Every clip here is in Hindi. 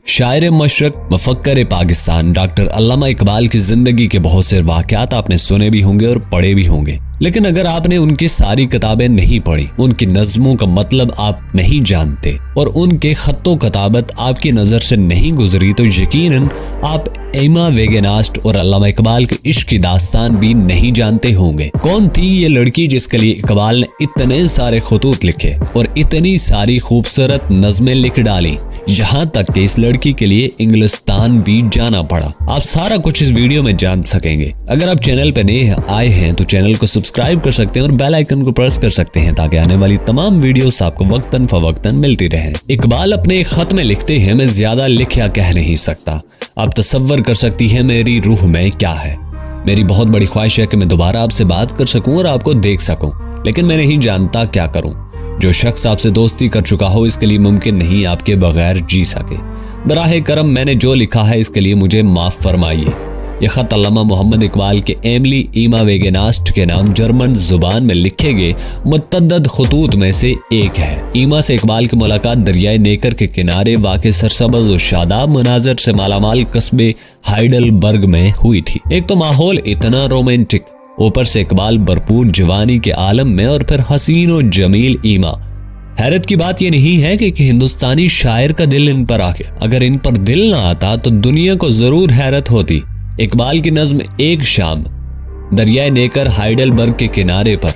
शायर मशरक मुफक्कर पाकिस्तान डॉक्टर अल्लामा इकबाल की जिंदगी के बहुत से वाक़यात आपने सुने भी होंगे और पढ़े भी होंगे, लेकिन अगर आपने उनकी सारी किताबें नहीं पढ़ी, उनकी नज़मों का मतलब आप नहीं जानते और उनके खत्तो कताबत आपकी नज़र से नहीं गुजरी, तो यकीनन आप एमा वेगेनास्ट और अल्लामा इकबाल के इश्क की दास्तान भी नहीं जानते होंगे। कौन थी ये लड़की जिसके लिए इकबाल ने इतने सारे खतूत लिखे और इतनी सारी खूबसूरत नज़में लिख डाली, यहाँ तक कि इस लड़की के लिए इंग्लिस्तान भी जाना पड़ा। आप सारा कुछ इस वीडियो में जान सकेंगे। अगर आप चैनल पे नए आए हैं तो चैनल को सब्सक्राइब कर सकते हैं और बेल आइकन को प्रेस कर सकते हैं ताकि आने वाली तमाम वीडियोस आपको वक्तन फवक्तन मिलती रहे। इकबाल अपने एक खत में लिखते हैं, मैं ज्यादा लिख या कह नहीं सकता, आप तसव्वुर कर सकती है मेरी रूह में क्या है। मेरी बहुत बड़ी ख्वाहिश है कि मैं दोबारा आपसे बात कर सकूं और आपको देख सकूं, लेकिन मैं नहीं जानता क्या करूं। जो शख्स आपसे दोस्ती कर चुका हो इसके लिए मुमकिन नहीं आपके बगैर जी सके। बराहे करम मैंने जो लिखा है इसके लिए मुझे माफ फरमाइए। यह खत अल्लामा मोहम्मद इकबाल के एमिली ईमा वेगेनास्ट के नाम जर्मन जुबान में लिखे गए मुतअद्दिद खतूत में से एक है। ईमा से इकबाल की मुलाकात दरियाए नेकर के किनारे वाक़े सरसब्ज़ और शादाब मनाजर से मालामाल कस्बे हाइडलबर्ग में हुई थी। एक तो माहौल इतना रोमांटिक, ऊपर से इकबाल भरपूर जवानी के आलम में और फिर हसीन और जमील ईमा। हैरत की बात यह नहीं है कि हिंदुस्तानी शायर का दिल इन पर आ गया। अगर इन पर दिल ना आता तो दुनिया को जरूर हैरत होती। इकबाल की नज्म एक शाम दरियाए नेकर हाइडलबर्ग के किनारे पर,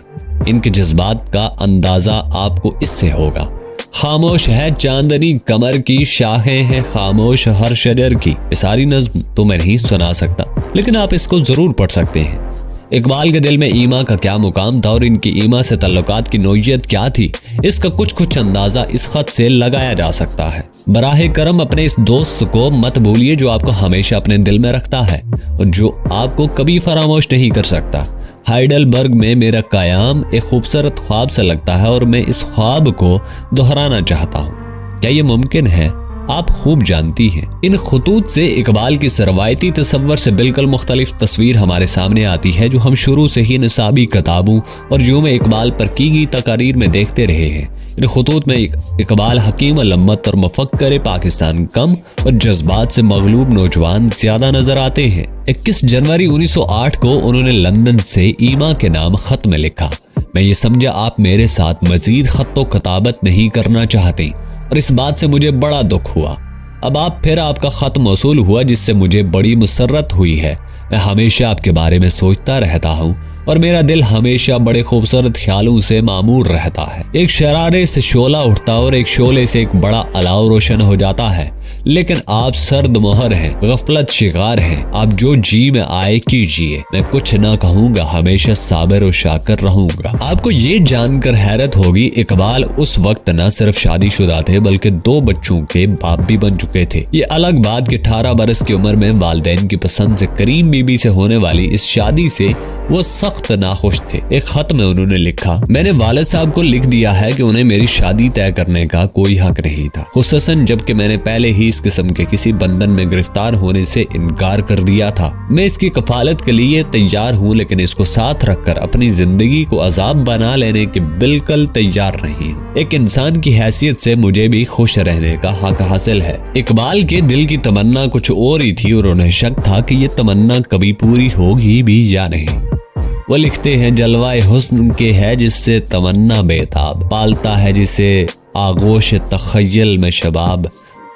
इनके जज्बात का अंदाजा आपको इससे होगा। खामोश है चांदनी कमर की शाखें हैं खामोश हर शजर की। ये सारी नज्म तो मैं नहीं सुना सकता, लेकिन आप इसको जरूर पढ़ सकते हैं। इकबाल के दिल में ईमा का क्या मुकाम था और इनकी ईमा से तल्लुकात की नोयत क्या थी, इसका कुछ अंदाजा इस खत से लगाया जा सकता है। बराहे करम अपने इस दोस्त को मत भूलिए जो आपको हमेशा अपने दिल में रखता है और जो आपको कभी फरामोश नहीं कर सकता। हाइडलबर्ग में मेरा कयाम एक खूबसूरत ख्वाब से लगता है और मैं इस ख्वाब को दोहराना चाहता हूँ। क्या ये मुमकिन है? आप खूब जानती हैं। इन खतूत से इकबाल की रवायती तस्वर से बिल्कुल मुख्तलिफ तस्वीर हमारे सामने आती है जो हम शुरू से ही निसाबी किताबों और यूम इकबाल पर की गई तकारीर में देखते रहे हैं। इन खतूत में इकबाल हकीम अलम्मत और मुफक्कर पाकिस्तान कम और जज्बात से मगलूब नौजवान ज्यादा नजर आते हैं। 21 जनवरी 1908 को उन्होंने लंदन से ईमा के नाम खत में लिखा, मैं ये समझा आप मेरे साथ मजीद खत्तो कताबत नहीं करना चाहते और इस बात से मुझे बड़ा दुख हुआ। अब आप फिर आपका खत मौसूल हुआ जिससे मुझे बड़ी मुसर्रत हुई है। मैं हमेशा आपके बारे में सोचता रहता हूँ और मेरा दिल हमेशा बड़े खूबसूरत ख्यालों से मामूर रहता है। एक शरारे से शोला उठता और एक शोले से एक बड़ा अलाव रोशन हो जाता है, लेकिन आप सर्द मोहर हैं, गफलत शिकार हैं। आप जो जी में आए कीजिए, मैं कुछ ना कहूँगा, हमेशा साबिर और शाकर रहूंगा। आपको ये जानकर हैरत होगी इकबाल उस वक्त न सिर्फ शादीशुदा थे बल्कि 2 बच्चों के बाप भी बन चुके थे। ये अलग बात कि 18 बरस की उम्र में वालिदैन की पसंद से करीम बीबी से होने वाली इस शादी से वो सख्त नाखुश थे। एक खत में उन्होंने लिखा, मैंने वालिद साहब को लिख दिया है कि उन्हें मेरी शादी तय करने का कोई हक नहीं था, खुसूसन जबकि मैंने पहले ही इस किस्म के किसी बंधन में गिरफ्तार होने से इनकार कर दिया था। मैं इसकी कफालत के लिए तैयार हूँ, लेकिन इसको साथ रखकर अपनी जिंदगी को अजाब बना लेने के बिल्कुल तैयार नहीं हूँ। एक इंसान की हैसियत से मुझे भी खुश रहने का हक हासिल है। इकबाल के दिल की तमन्ना कुछ और ही थी और उन्हें शक था कि ये तमन्ना कभी पूरी होगी भी या नहीं। वो लिखते हैं, जलवाए हुस्न के है जिससे तमन्ना बेताब, पालता है जिसे आगोश तखय्युल में शबाब,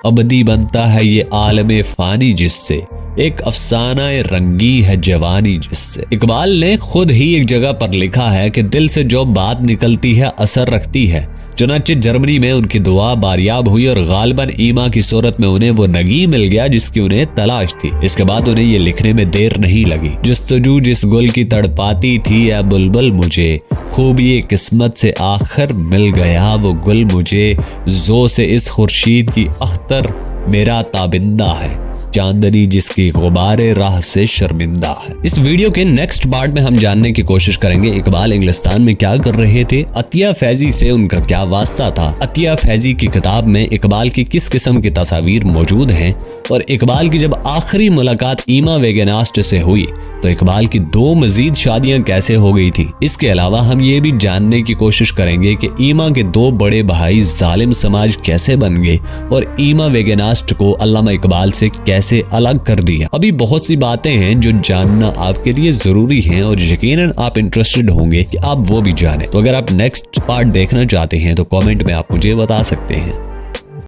अबदी बनता है ये आलम फानी जिससे, एक अफसाना रंगी है जवानी जिससे। इकबाल ने खुद ही एक जगह पर लिखा है कि दिल से जो बात निकलती है असर रखती है। चुनांचे जर्मनी में उनकी दुआ बारियाब हुई और गालिबन ईमा की सूरत में उन्हें वो नगी मिल गया जिसकी उन्हें तलाश थी। इसके बाद उन्हें ये लिखने में देर नहीं लगी, जस्तजू जिस गुल की तड़पाती थी या बुलबुल मुझे, खूबी किस्मत से आखिर मिल गया वो गुल मुझे, जो से इस खुर्शीद की अख्तर मेरा ताबिंदा है, चांदनी जिसकी गुबारे राह से शर्मिंदा है। इस वीडियो के नेक्स्ट पार्ट में हम जानने की कोशिश करेंगे इकबाल इंग्लिस्तान में क्या कर रहे थे, अतिया फैजी से उनका क्या वास्ता था, अतिया फैजी की किताब में इकबाल की किस किस्म की तस्वीर मौजूद हैं, और इकबाल की जब आखिरी मुलाकात ईमा वेगनास्ट से हुई तो इकबाल की 2 मजीद शादियां कैसे हो गई थी। इसके अलावा हम ये भी जानने की कोशिश करेंगे कि ईमा के 2 बड़े भाई जालिम समाज कैसे बन गए और ईमा वेगनास्ट को अल्लामा इकबाल से कैसे अलग कर दिया। अभी बहुत सी बातें हैं जो जानना आपके लिए जरूरी है और यकीनन आप इंटरेस्टेड होंगे कि आप वो भी जाने। तो अगर आप नेक्स्ट पार्ट देखना चाहते हैं तो कमेंट में आप मुझे बता सकते हैं।